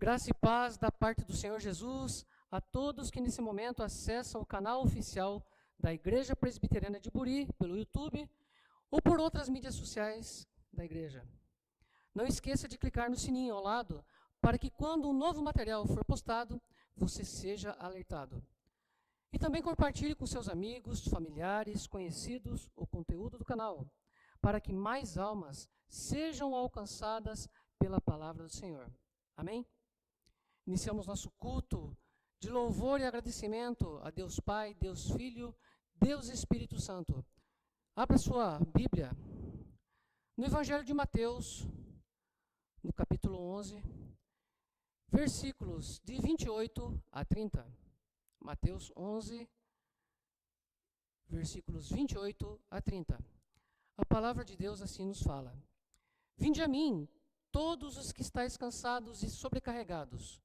Graça e paz da parte do Senhor Jesus a todos que nesse momento acessam o canal oficial da Igreja Presbiteriana de Buri pelo YouTube ou por outras mídias sociais da igreja. Não esqueça de clicar no sininho ao lado para que quando um novo material for postado, você seja alertado. E também compartilhe com seus amigos, familiares, conhecidos o conteúdo do canal, para que mais almas sejam alcançadas pela palavra do Senhor. Amém? Iniciamos nosso culto de louvor e agradecimento a Deus Pai, Deus Filho, Deus Espírito Santo. Abra sua Bíblia no Evangelho de Mateus, no capítulo 11, versículos de 28 a 30. Mateus 11, versículos 28 a 30. A palavra de Deus assim nos fala: Vinde a mim, todos os que estáis cansados e sobrecarregados,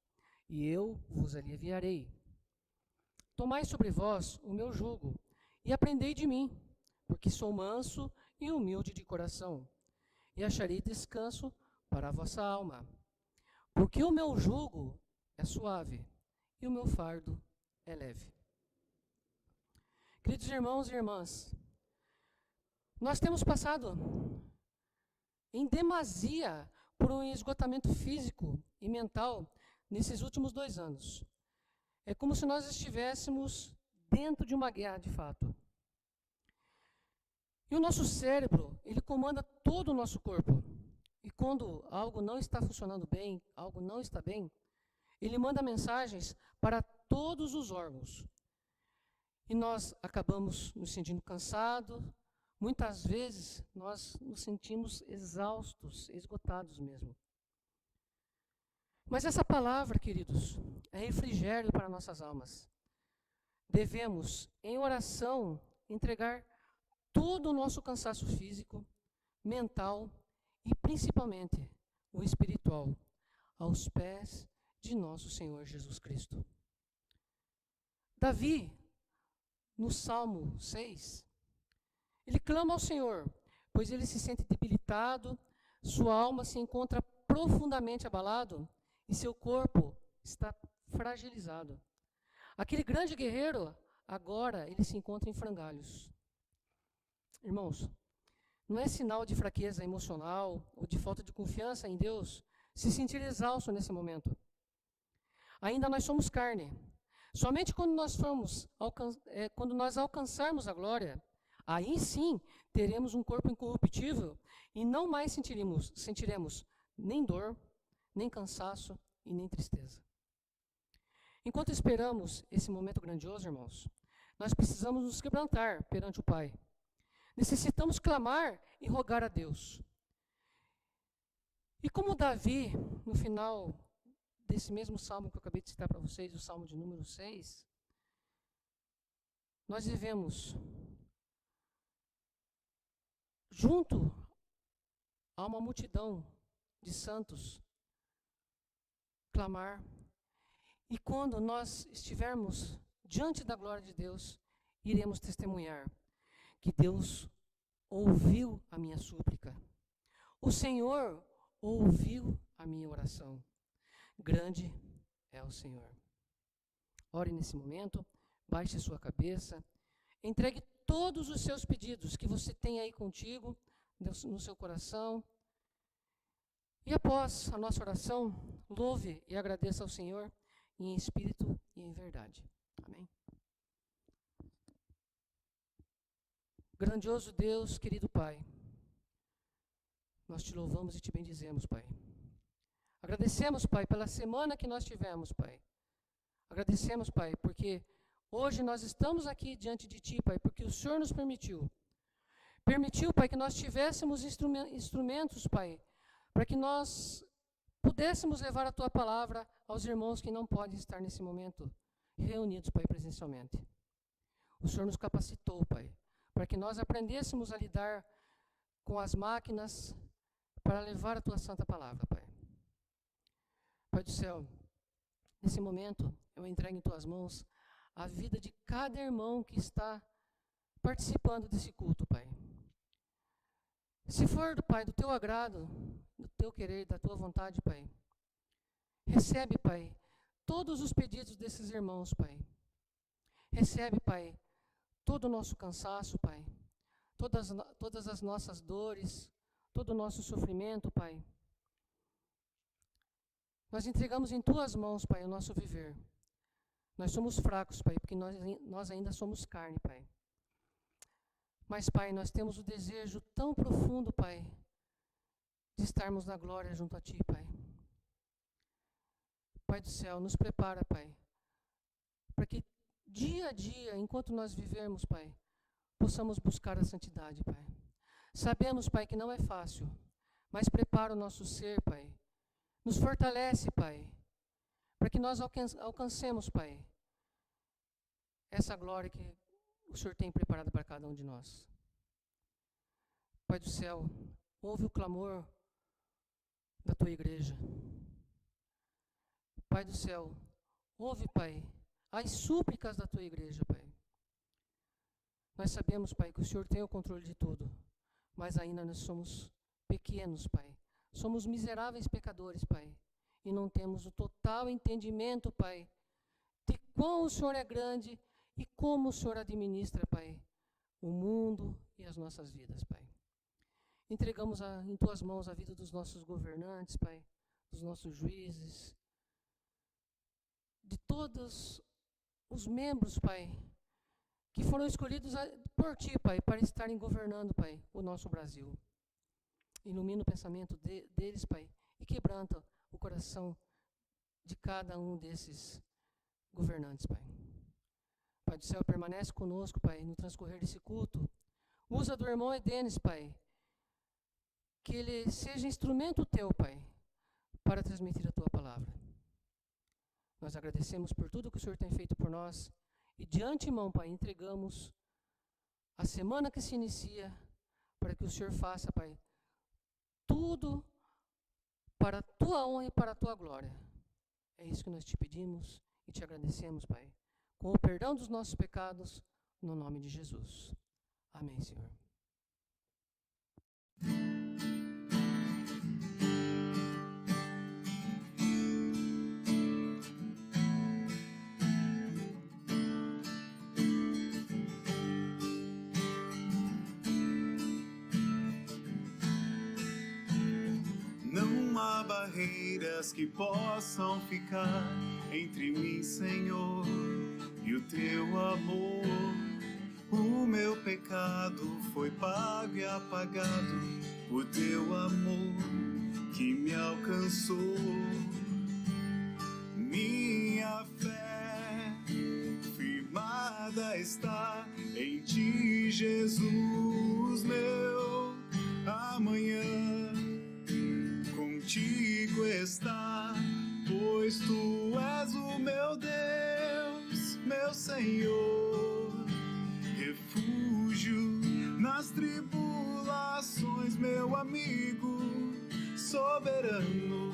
e eu vos aliviarei. Tomai sobre vós o meu jugo, e aprendei de mim, porque sou manso e humilde de coração, e acharei descanso para a vossa alma. Porque o meu jugo é suave, e o meu fardo é leve. Queridos irmãos e irmãs, nós temos passado em demasia por um esgotamento físico e mental nesses últimos 2 anos. É como se nós estivéssemos dentro de uma guerra de fato. E o nosso cérebro, ele comanda todo o nosso corpo. E quando algo não está funcionando bem, algo não está bem, ele manda mensagens para todos os órgãos. E nós acabamos nos sentindo cansados. Muitas vezes nós nos sentimos exaustos, esgotados mesmo. Mas essa palavra, queridos, é refrigério para nossas almas. Devemos, em oração, entregar todo o nosso cansaço físico, mental e principalmente o espiritual aos pés de nosso Senhor Jesus Cristo. Davi, no Salmo 6, ele clama ao Senhor, pois ele se sente debilitado, sua alma se encontra profundamente abalado e seu corpo está fragilizado. Aquele grande guerreiro, agora ele se encontra em frangalhos. Irmãos, não é sinal de fraqueza emocional ou de falta de confiança em Deus se sentir exausto nesse momento. Ainda nós somos carne. Somente quando nós alcançarmos a glória, aí sim teremos um corpo incorruptível e não mais sentiremos nem dor, nem cansaço e nem tristeza. Enquanto esperamos esse momento grandioso, irmãos, nós precisamos nos quebrantar perante o Pai. Necessitamos clamar e rogar a Deus. E como Davi, no final desse mesmo salmo que eu acabei de citar para vocês, o salmo de número 6, nós devemos, junto a uma multidão de santos, clamar. E quando nós estivermos diante da glória de Deus, iremos testemunhar que Deus ouviu a minha súplica. O Senhor ouviu a minha oração. Grande é o Senhor. Ore nesse momento, baixe sua cabeça, entregue todos os seus pedidos que você tem aí contigo, no seu coração. E após a nossa oração, louve e agradeça ao Senhor em espírito e em verdade. Amém. Grandioso Deus, querido Pai, nós te louvamos e te bendizemos, Pai. Agradecemos, Pai, pela semana que nós tivemos, Pai. Agradecemos, Pai, porque hoje nós estamos aqui diante de Ti, Pai, porque o Senhor nos permitiu. Permitiu, Pai, que nós tivéssemos instrumentos, Pai, para que nós pudéssemos levar a Tua palavra aos irmãos que não podem estar nesse momento reunidos, Pai, presencialmente. O Senhor nos capacitou, Pai, para que nós aprendêssemos a lidar com as máquinas para levar a Tua santa palavra, Pai. Pai do céu, nesse momento eu entrego em Tuas mãos a vida de cada irmão que está participando desse culto, Pai. Se for, Pai, do Teu agrado, do Teu querer, da Tua vontade, Pai, Recebe, Pai, todos os pedidos desses irmãos, Pai. Recebe, Pai, todo o nosso cansaço, Pai. Todas as nossas dores, todo o nosso sofrimento, Pai. Nós entregamos em Tuas mãos, Pai, o nosso viver. Nós somos fracos, Pai, porque nós ainda somos carne, Pai. Mas, Pai, nós temos o desejo tão profundo, Pai, de estarmos na glória junto a Ti, Pai. Pai do céu, nos prepara, Pai, para que dia a dia, enquanto nós vivermos, Pai, possamos buscar a santidade, Pai. Sabemos, Pai, que não é fácil, mas prepara o nosso ser, Pai. Nos fortalece, Pai, para que nós alcancemos, Pai, essa glória que o Senhor tem preparado para cada um de nós. Pai do céu, ouve o clamor da Tua igreja. Pai do céu, ouve, Pai, as súplicas da Tua igreja, Pai. Nós sabemos, Pai, que o Senhor tem o controle de tudo, mas ainda nós somos pequenos, Pai. Somos miseráveis pecadores, Pai, e não temos o total entendimento, Pai, de quão o Senhor é grande e como o Senhor administra, Pai, o mundo e as nossas vidas, Pai. Entregamos em Tuas mãos a vida dos nossos governantes, Pai, dos nossos juízes, de todos os membros, Pai, que foram escolhidos por Ti, Pai, para estarem governando, Pai, o nosso Brasil. Ilumina o pensamento deles, Pai, e quebranta o coração de cada um desses governantes, Pai. Pai do céu, permanece conosco, Pai, no transcorrer desse culto. Usa do irmão Edenes, Pai, que ele seja instrumento Teu, Pai, para transmitir a Tua palavra. Nós agradecemos por tudo que o Senhor tem feito por nós e de antemão, Pai, entregamos a semana que se inicia para que o Senhor faça, Pai, tudo para a Tua honra e para a Tua glória. É isso que nós Te pedimos e Te agradecemos, Pai, com o perdão dos nossos pecados, no nome de Jesus. Amém, Senhor. Não há barreiras que possam ficar entre mim, Senhor, e o Teu amor. O meu pecado foi pago e apagado, o Teu amor que me alcançou. Minha fé firmada está em Ti, Jesus, meu amanhã contigo está, pois Tu és o meu Deus, meu Senhor, refúgio nas tribulações, meu amigo soberano,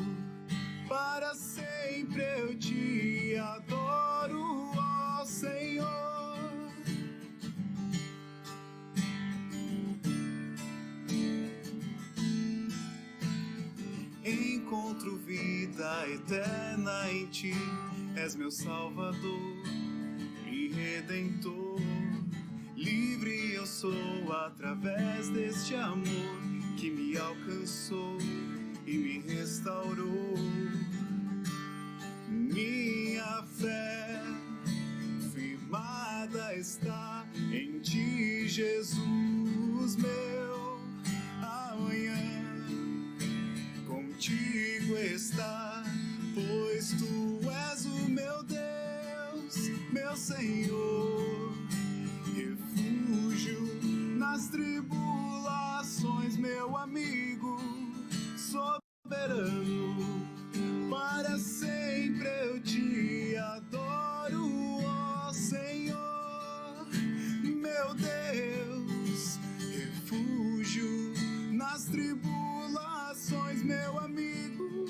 para sempre eu Te adoro, ó Senhor. Encontro vida eterna em Ti, és meu Salvador e Redentor. Livre eu sou através deste amor que me alcançou e me restaurou. Minha fé firmada está em Ti, Jesus, meu amanhã contigo está, pois Tu és o meu Deus, meu Senhor, refúgio nas tribulações, meu amigo soberano, para sempre eu Te adoro, ó Senhor, meu Deus, refúgio nas tribulações, meu amigo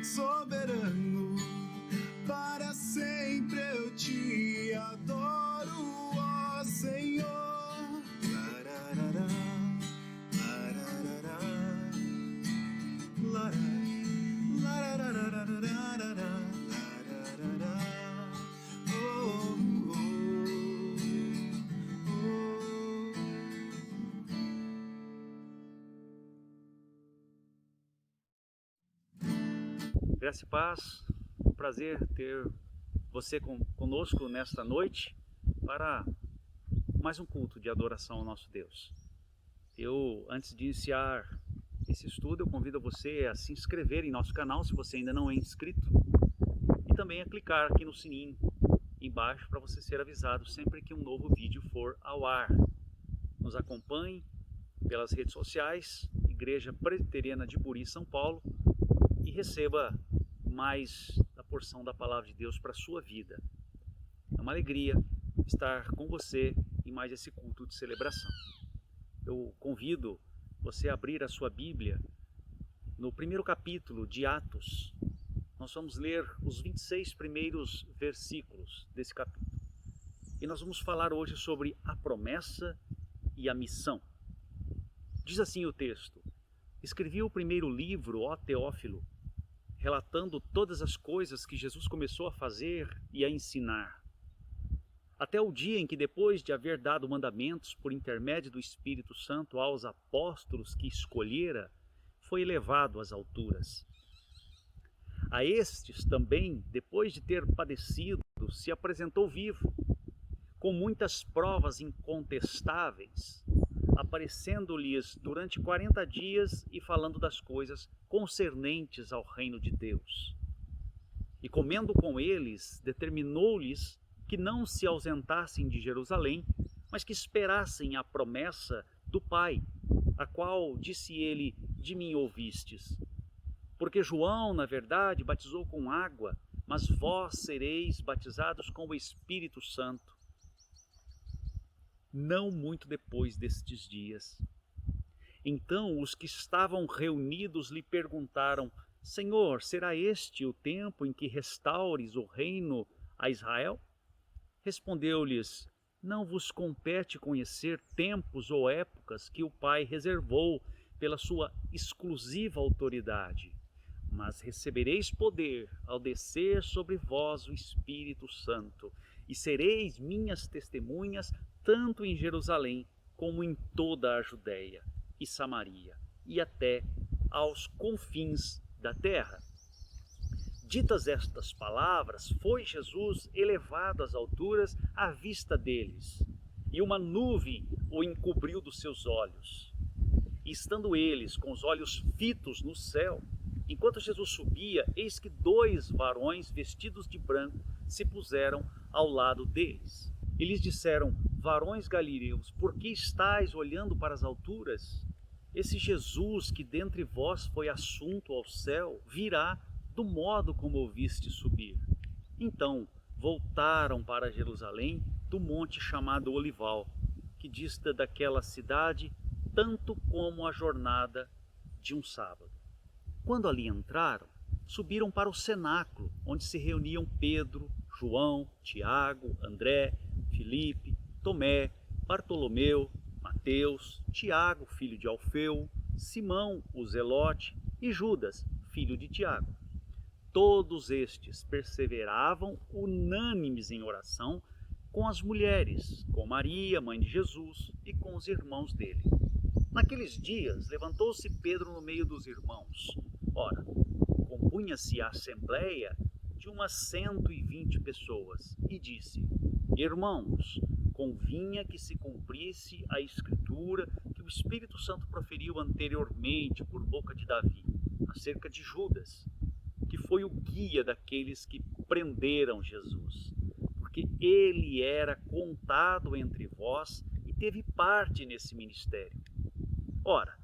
soberano, para sempre eu Te adoro, ó Senhor. Lararara. Graça e paz, um prazer ter você conosco nesta noite para mais um culto de adoração ao nosso Deus. Antes de iniciar esse estudo, eu convido você a se inscrever em nosso canal se você ainda não é inscrito e também a clicar aqui no sininho embaixo para você ser avisado sempre que um novo vídeo for ao ar. Nos acompanhe pelas redes sociais, Igreja Presbiteriana de Buri, São Paulo, e receba mais da porção da Palavra de Deus para a sua vida. É uma alegria estar com você em mais esse culto de celebração. Eu convido você a abrir a sua Bíblia no primeiro capítulo de Atos. Nós vamos ler os 26 primeiros versículos desse capítulo. E nós vamos falar hoje sobre a promessa e a missão. Diz assim o texto: escrevi o primeiro livro, ó Teófilo, relatando todas as coisas que Jesus começou a fazer e a ensinar, até o dia em que, depois de haver dado mandamentos por intermédio do Espírito Santo aos apóstolos que escolhera, foi elevado às alturas. A estes também, depois de ter padecido, se apresentou vivo, com muitas provas incontestáveis, aparecendo-lhes durante 40 dias e falando das coisas concernentes ao reino de Deus. E comendo com eles, determinou-lhes que não se ausentassem de Jerusalém, mas que esperassem a promessa do Pai, a qual, disse ele, de mim ouvistes. Porque João, na verdade, batizou com água, mas vós sereis batizados com o Espírito Santo, não muito depois destes dias. Então os que estavam reunidos lhe perguntaram: Senhor, será este o tempo em que restaures o reino a Israel? Respondeu-lhes: não vos compete conhecer tempos ou épocas que o Pai reservou pela sua exclusiva autoridade, mas recebereis poder ao descer sobre vós o Espírito Santo, e sereis minhas testemunhas tanto em Jerusalém como em toda a Judéia e Samaria, e até aos confins da terra. Ditas estas palavras, foi Jesus elevado às alturas à vista deles, e uma nuvem o encobriu dos seus olhos. E estando eles com os olhos fitos no céu, enquanto Jesus subia, eis que 2 varões vestidos de branco se puseram ao lado deles. E lhes disseram: varões galileus, por que estáis olhando para as alturas? Esse Jesus que dentre vós foi assunto ao céu, virá do modo como o viste subir. Então voltaram para Jerusalém do monte chamado Olival, que dista daquela cidade tanto como a jornada de um sábado. Quando ali entraram, subiram para o cenáculo, onde se reuniam Pedro, João, Tiago, André, Filipe, Tomé, Bartolomeu, Mateus, Tiago, filho de Alfeu, Simão, o Zelote, e Judas, filho de Tiago. Todos estes perseveravam unânimes em oração com as mulheres, com Maria, mãe de Jesus, e com os irmãos dele. Naqueles dias levantou-se Pedro no meio dos irmãos. Ora, compunha-se a assembleia de umas 120 pessoas, e disse: irmãos, convinha que se cumprisse a escritura que o Espírito Santo proferiu anteriormente por boca de Davi, acerca de Judas, que foi o guia daqueles que prenderam Jesus, porque ele era contado entre vós e teve parte nesse ministério. Ora,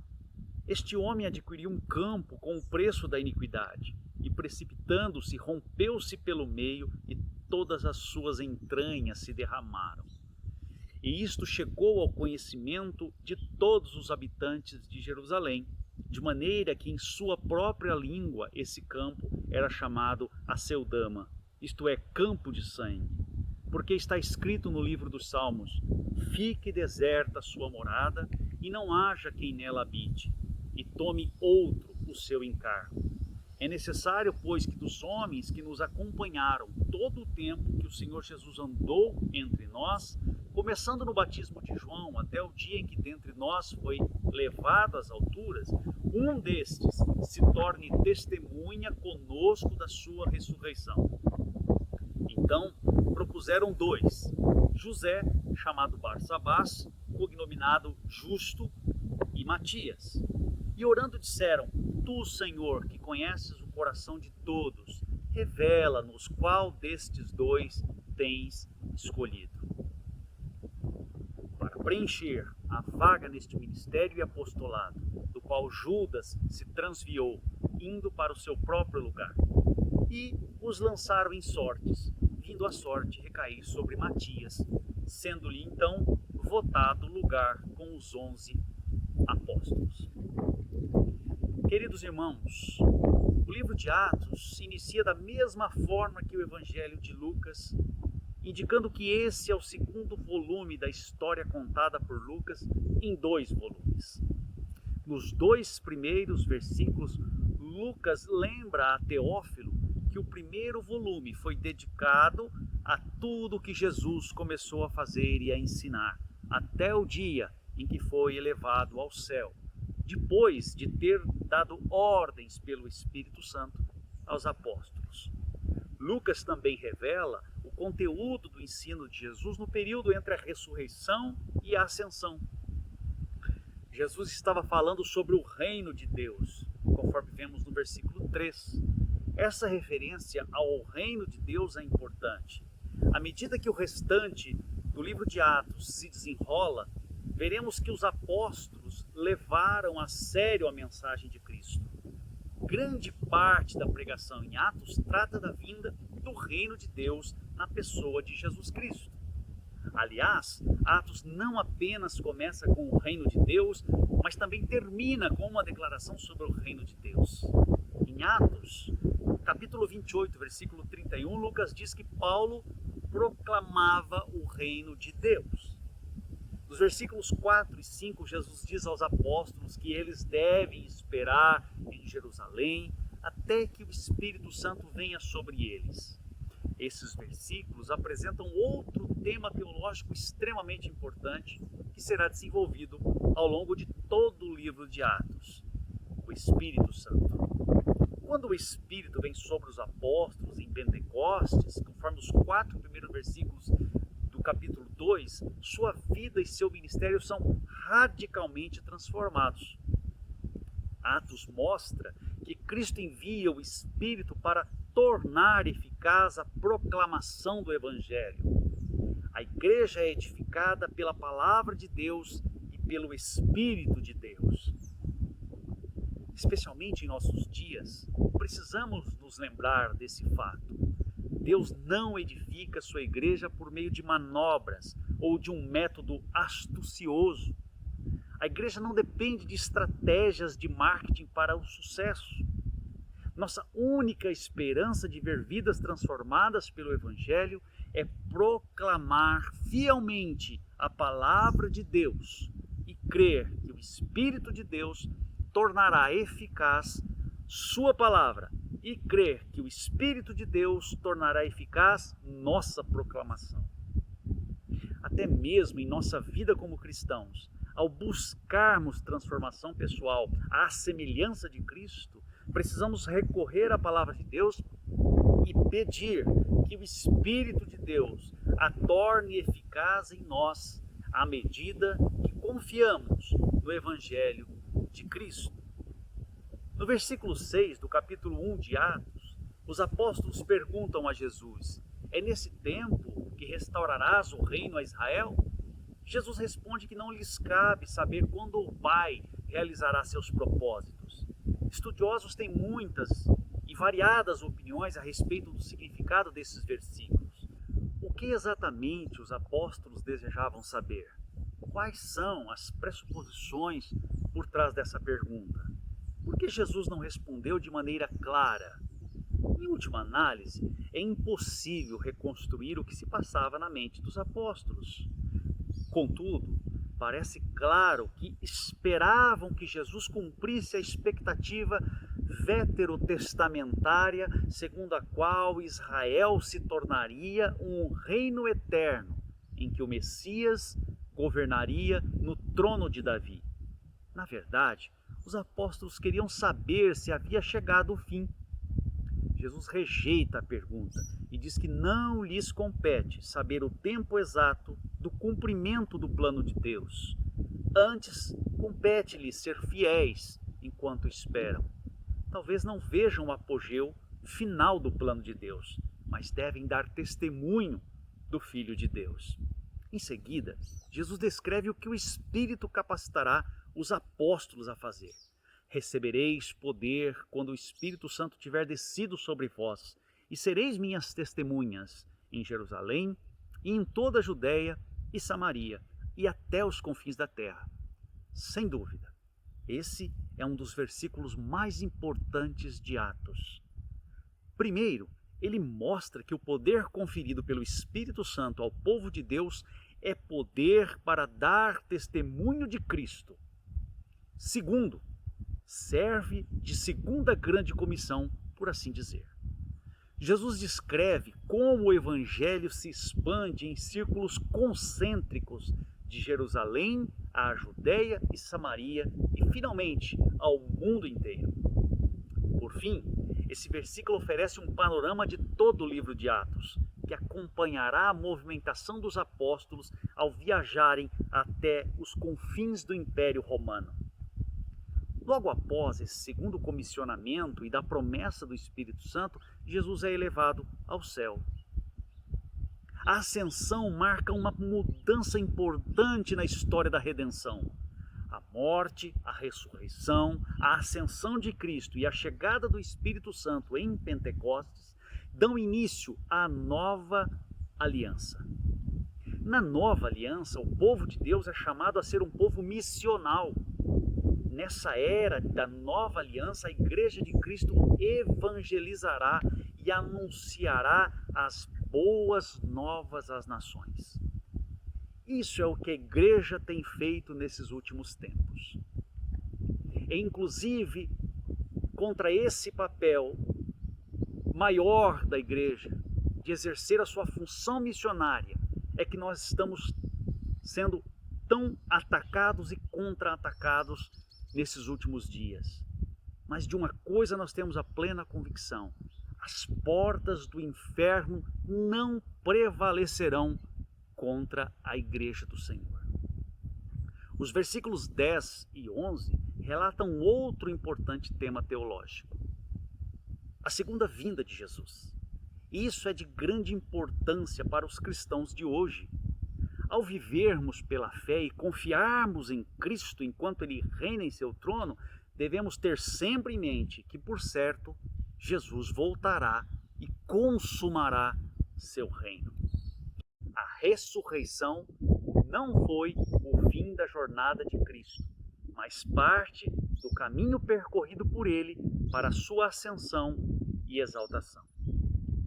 este homem adquiriu um campo com o preço da iniquidade, e precipitando-se, rompeu-se pelo meio, e todas as suas entranhas se derramaram. E isto chegou ao conhecimento de todos os habitantes de Jerusalém, de maneira que em sua própria língua esse campo era chamado Aceldama, isto é, campo de sangue, porque está escrito no livro dos Salmos: fique deserta a sua morada, e não haja quem nela habite, e tome outro o seu encargo. É necessário, pois, que dos homens que nos acompanharam todo o tempo que o Senhor Jesus andou entre nós, começando no batismo de João até o dia em que dentre nós foi levado às alturas, um destes se torne testemunha conosco da sua ressurreição. Então propuseram 2, José, chamado Barsabás, cognominado Justo, e Matias. E orando disseram: Tu, Senhor, que conheces o coração de todos, revela-nos qual destes 2 tens escolhido. Para preencher a vaga neste ministério e apostolado, do qual Judas se transviou, indo para o seu próprio lugar. E os lançaram em sortes, vindo a sorte recair sobre Matias, sendo-lhe então votado lugar com os 11 apóstolos. Queridos irmãos, o livro de Atos se inicia da mesma forma que o Evangelho de Lucas, indicando que esse é o segundo volume da história contada por Lucas em 2 volumes. Nos 2 primeiros versículos, Lucas lembra a Teófilo que o primeiro volume foi dedicado a tudo que Jesus começou a fazer e a ensinar, até o dia em que foi elevado ao céu, depois de ter dado ordens pelo Espírito Santo aos apóstolos. Lucas também revela o conteúdo do ensino de Jesus no período entre a ressurreição e a ascensão. Jesus estava falando sobre o reino de Deus, conforme vemos no versículo 3. Essa referência ao reino de Deus é importante. À medida que o restante do livro de Atos se desenrola, veremos que os apóstolos levaram a sério a mensagem de Cristo. Grande parte da pregação em Atos trata da vinda do reino de Deus na pessoa de Jesus Cristo. Aliás, Atos não apenas começa com o reino de Deus, mas também termina com uma declaração sobre o reino de Deus. Em Atos, capítulo 28, versículo 31, Lucas diz que Paulo proclamava o reino de Deus. Nos versículos 4 e 5, Jesus diz aos apóstolos que eles devem esperar em Jerusalém até que o Espírito Santo venha sobre eles. Esses versículos apresentam outro tema teológico extremamente importante que será desenvolvido ao longo de todo o livro de Atos: o Espírito Santo. Quando o Espírito vem sobre os apóstolos em Pentecostes, conforme os 4 primeiros versículos do capítulo 2, sua vida e seu ministério são radicalmente transformados. Atos mostra que Cristo envia o Espírito para tornar eficaz a proclamação do Evangelho. A igreja é edificada pela palavra de Deus e pelo Espírito de Deus. Especialmente em nossos dias, precisamos nos lembrar desse fato. Deus não edifica sua igreja por meio de manobras ou de um método astucioso. A igreja não depende de estratégias de marketing para o sucesso. Nossa única esperança de ver vidas transformadas pelo Evangelho é proclamar fielmente a palavra de Deus e crer que o Espírito de Deus tornará eficaz sua palavra e crer que o Espírito de Deus tornará eficaz nossa proclamação. Até mesmo em nossa vida como cristãos, ao buscarmos transformação pessoal à semelhança de Cristo, precisamos recorrer à palavra de Deus e pedir que o Espírito de Deus a torne eficaz em nós à medida que confiamos no Evangelho de Cristo. No versículo 6 do capítulo 1 de Atos, os apóstolos perguntam a Jesus: é nesse tempo que restaurarás o reino a Israel? Jesus responde que não lhes cabe saber quando o Pai realizará seus propósitos. Estudiosos têm muitas e variadas opiniões a respeito do significado desses versículos. O que exatamente os apóstolos desejavam saber? Quais são as pressuposições por trás dessa pergunta? Por que Jesus não respondeu de maneira clara? Em última análise, é impossível reconstruir o que se passava na mente dos apóstolos. Contudo, parece claro que esperavam que Jesus cumprisse a expectativa veterotestamentária segundo a qual Israel se tornaria um reino eterno em que o Messias governaria no trono de Davi. Na verdade, os apóstolos queriam saber se havia chegado o fim. Jesus rejeita a pergunta e diz que não lhes compete saber o tempo exato do cumprimento do plano de Deus. Antes, compete-lhes ser fiéis enquanto esperam. Talvez não vejam o apogeu final do plano de Deus, mas devem dar testemunho do Filho de Deus. Em seguida, Jesus descreve o que o Espírito capacitará os apóstolos a fazer. Recebereis poder quando o Espírito Santo tiver descido sobre vós, e sereis minhas testemunhas em Jerusalém e em toda a Judéia e Samaria e até os confins da terra. Sem dúvida, esse é um dos versículos mais importantes de Atos. Primeiro, ele mostra que o poder conferido pelo Espírito Santo ao povo de Deus é poder para dar testemunho de Cristo. Segundo, serve de segunda grande comissão, por assim dizer. Jesus descreve como o Evangelho se expande em círculos concêntricos de Jerusalém à Judéia e Samaria e, finalmente, ao mundo inteiro. Por fim, esse versículo oferece um panorama de todo o livro de Atos, que acompanhará a movimentação dos apóstolos ao viajarem até os confins do Império Romano. Logo após esse segundo comissionamento e da promessa do Espírito Santo, Jesus é elevado ao céu. A ascensão marca uma mudança importante na história da redenção. A morte, a ressurreição, a ascensão de Cristo e a chegada do Espírito Santo em Pentecostes dão início à nova aliança. Na nova aliança, o povo de Deus é chamado a ser um povo missional. Nessa era da nova aliança, a Igreja de Cristo evangelizará e anunciará as boas novas às nações. Isso é o que a Igreja tem feito nesses últimos tempos. E, inclusive, contra esse papel maior da Igreja, de exercer a sua função missionária, é que nós estamos sendo tão atacados e contra-atacados nesses últimos dias. Mas de uma coisa nós temos a plena convicção: as portas do inferno não prevalecerão contra a Igreja do Senhor. Os versículos 10 e 11 relatam outro importante tema teológico: a segunda vinda de Jesus. Isso é de grande importância para os cristãos de hoje. Ao vivermos pela fé e confiarmos em Cristo enquanto Ele reina em seu trono, devemos ter sempre em mente que, por certo, Jesus voltará e consumará seu reino. A ressurreição não foi o fim da jornada de Cristo, mas parte do caminho percorrido por Ele para a sua ascensão e exaltação.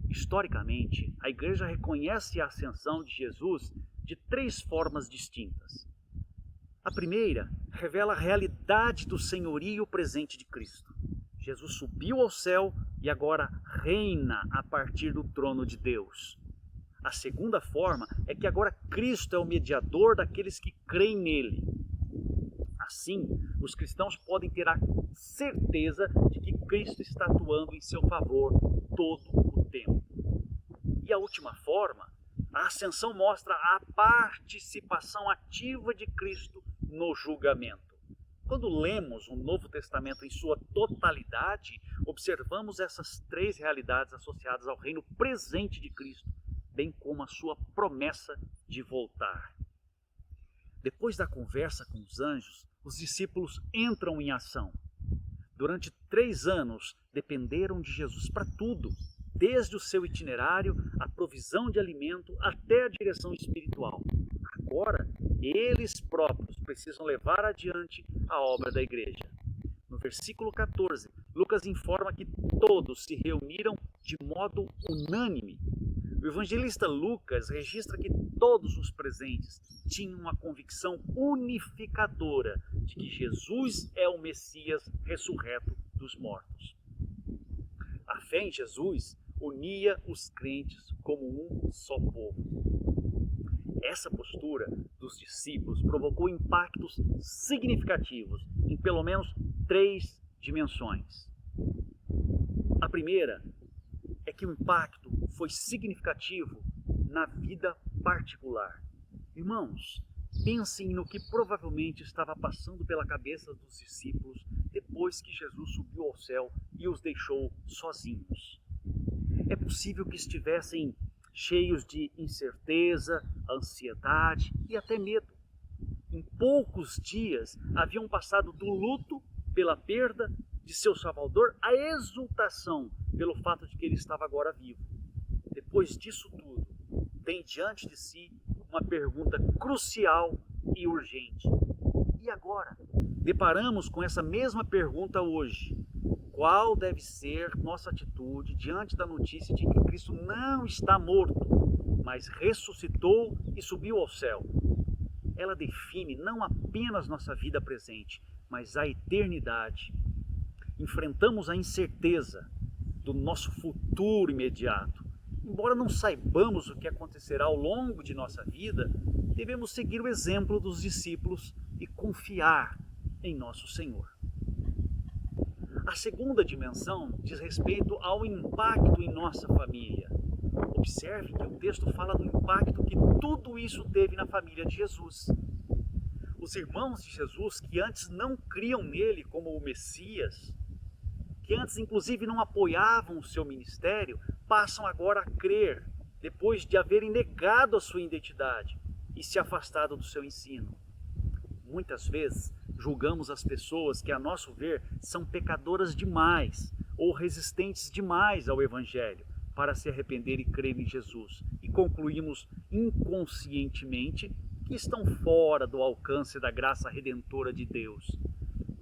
Historicamente, a Igreja reconhece a ascensão de Jesus de três formas distintas. A primeira revela a realidade do senhorio presente de Cristo. Jesus subiu ao céu e agora reina a partir do trono de Deus. A segunda forma é que agora Cristo é o mediador daqueles que creem nele. Assim, os cristãos podem ter a certeza de que Cristo está atuando em seu favor todo o tempo. E a última forma, a ascensão mostra a participação ativa de Cristo no julgamento. Quando lemos o Novo Testamento em sua totalidade, observamos essas três realidades associadas ao reino presente de Cristo, bem como a sua promessa de voltar. Depois da conversa com os anjos, os discípulos entram em ação. Durante 3 anos, dependeram de Jesus para tudo, desde o seu itinerário, a provisão de alimento, até a direção espiritual. Agora, eles próprios precisam levar adiante a obra da igreja. No versículo 14, Lucas informa que todos se reuniram de modo unânime. O evangelista Lucas registra que todos os presentes tinham uma convicção unificadora de que Jesus é o Messias ressurreto dos mortos. A fé em Jesus unia os crentes como um só povo. Essa postura dos discípulos provocou impactos significativos em pelo menos 3 dimensões. A primeira é que o impacto foi significativo na vida particular. Irmãos, pensem no que provavelmente estava passando pela cabeça dos discípulos depois que Jesus subiu ao céu e os deixou sozinhos. É possível que estivessem cheios de incerteza, ansiedade e até medo. Em poucos dias haviam passado do luto pela perda de seu Salvador à exultação pelo fato de que ele estava agora vivo. Depois disso tudo, tem diante de si uma pergunta crucial e urgente. E agora? Deparamos com essa mesma pergunta hoje. Qual deve ser nossa atitude diante da notícia de que Cristo não está morto, mas ressuscitou e subiu ao céu? Ela define não apenas nossa vida presente, mas a eternidade. Enfrentamos a incerteza do nosso futuro imediato. Embora não saibamos o que acontecerá ao longo de nossa vida, devemos seguir o exemplo dos discípulos e confiar em nosso Senhor. A segunda dimensão diz respeito ao impacto em nossa família. Observe que o texto fala do impacto que tudo isso teve na família de Jesus. Os irmãos de Jesus, que antes não criam nele como o Messias, que antes inclusive não apoiavam o seu ministério, passam agora a crer, depois de haverem negado a sua identidade e se afastado do seu ensino. Muitas vezes julgamos as pessoas que, a nosso ver, são pecadoras demais ou resistentes demais ao Evangelho para se arrepender e crer em Jesus, e concluímos inconscientemente que estão fora do alcance da graça redentora de Deus.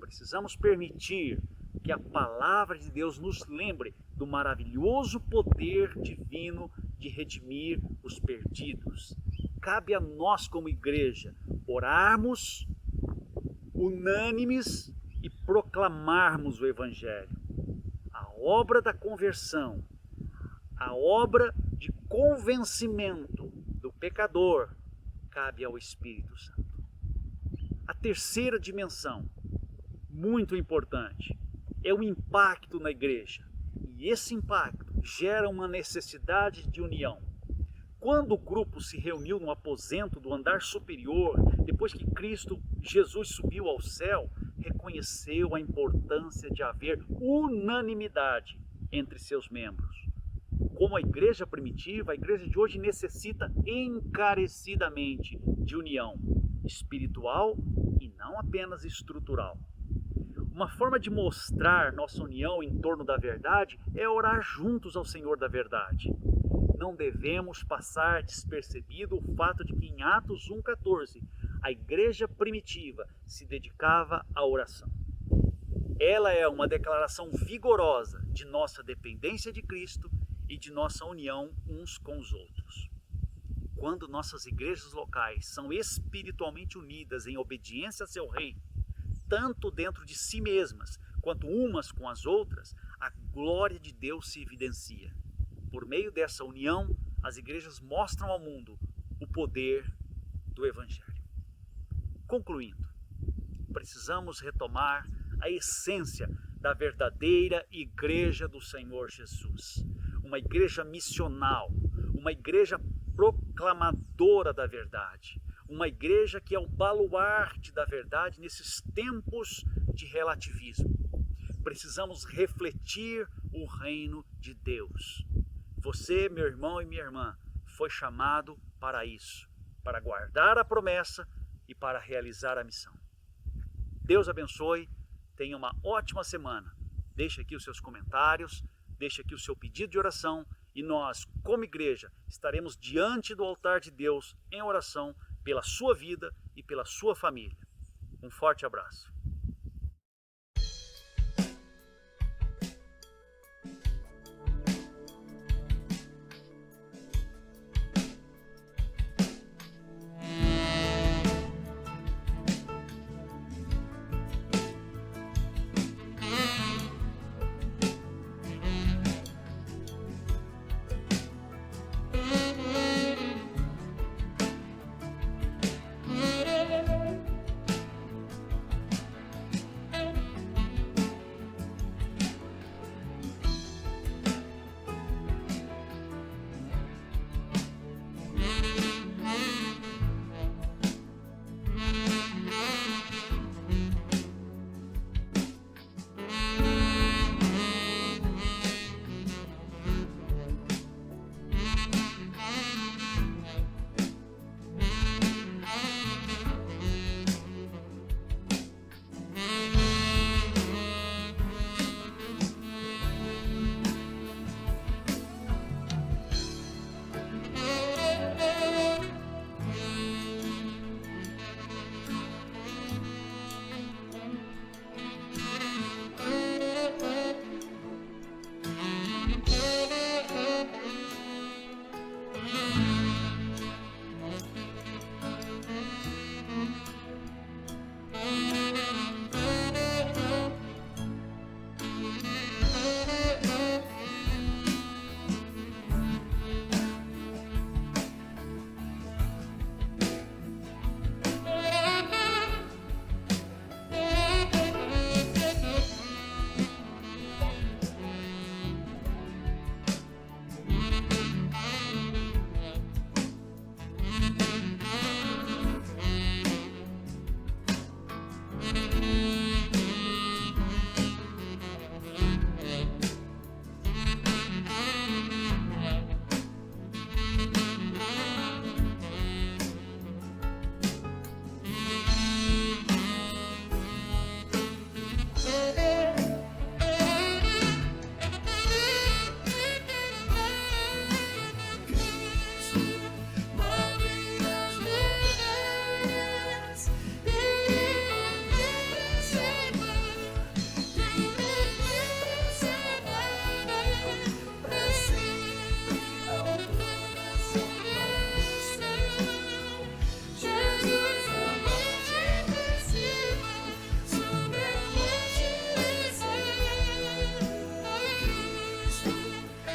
Precisamos permitir que a palavra de Deus nos lembre do maravilhoso poder divino de redimir os perdidos. Cabe a nós, como igreja, orarmos unânimes e proclamarmos o Evangelho. A obra da conversão, a obra de convencimento do pecador, cabe ao Espírito Santo. A terceira dimensão, muito importante, é o impacto na igreja. E esse impacto gera uma necessidade de união. Quando o grupo se reuniu no aposento do andar superior, depois que Cristo Jesus subiu ao céu, reconheceu a importância de haver unanimidade entre seus membros. Como a igreja primitiva, a igreja de hoje necessita encarecidamente de união espiritual e não apenas estrutural. Uma forma de mostrar nossa união em torno da verdade é orar juntos ao Senhor da verdade. Não devemos passar despercebido o fato de que em Atos 1,14 a igreja primitiva se dedicava à oração. Ela é uma declaração vigorosa de nossa dependência de Cristo e de nossa união uns com os outros. Quando nossas igrejas locais são espiritualmente unidas em obediência a seu Rei, tanto dentro de si mesmas quanto umas com as outras, a glória de Deus se evidencia. Por meio dessa união, as igrejas mostram ao mundo o poder do Evangelho. Concluindo, precisamos retomar a essência da verdadeira igreja do Senhor Jesus. Uma igreja missional, uma igreja proclamadora da verdade, uma igreja que é o baluarte da verdade nesses tempos de relativismo. Precisamos refletir o reino de Deus. Você, meu irmão e minha irmã, foi chamado para isso, para guardar a promessa e para realizar a missão. Deus abençoe, tenha uma ótima semana. Deixe aqui os seus comentários, deixe aqui o seu pedido de oração e nós, como igreja, estaremos diante do altar de Deus em oração pela sua vida e pela sua família. Um forte abraço.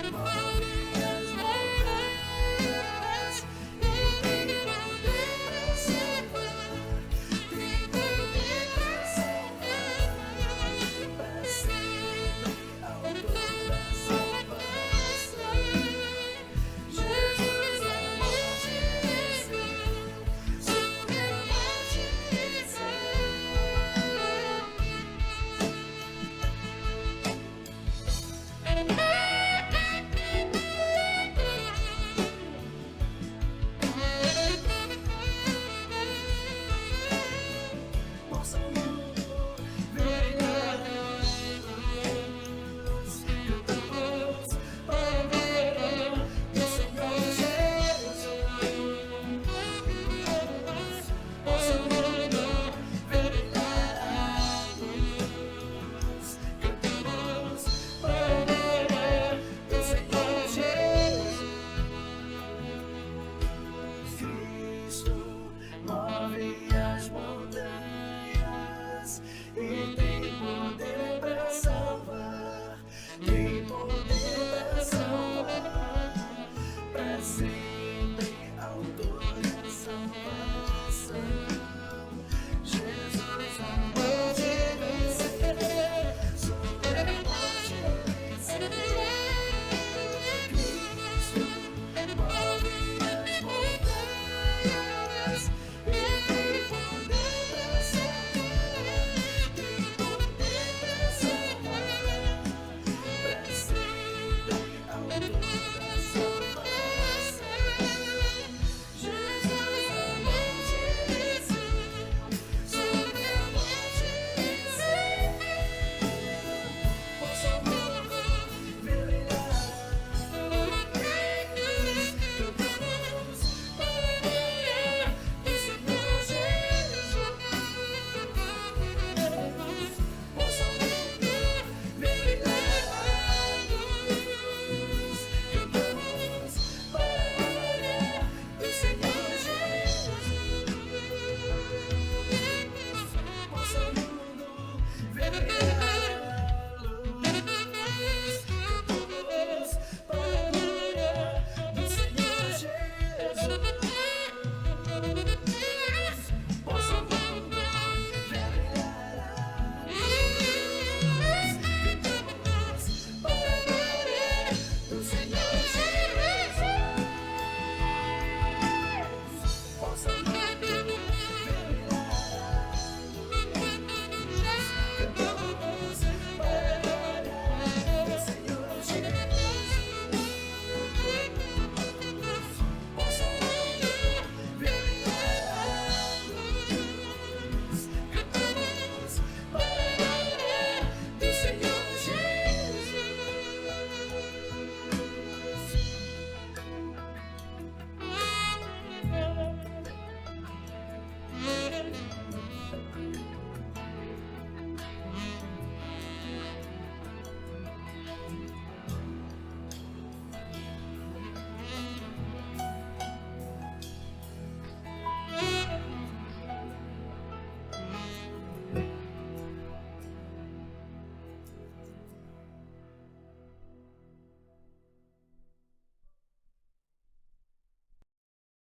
Música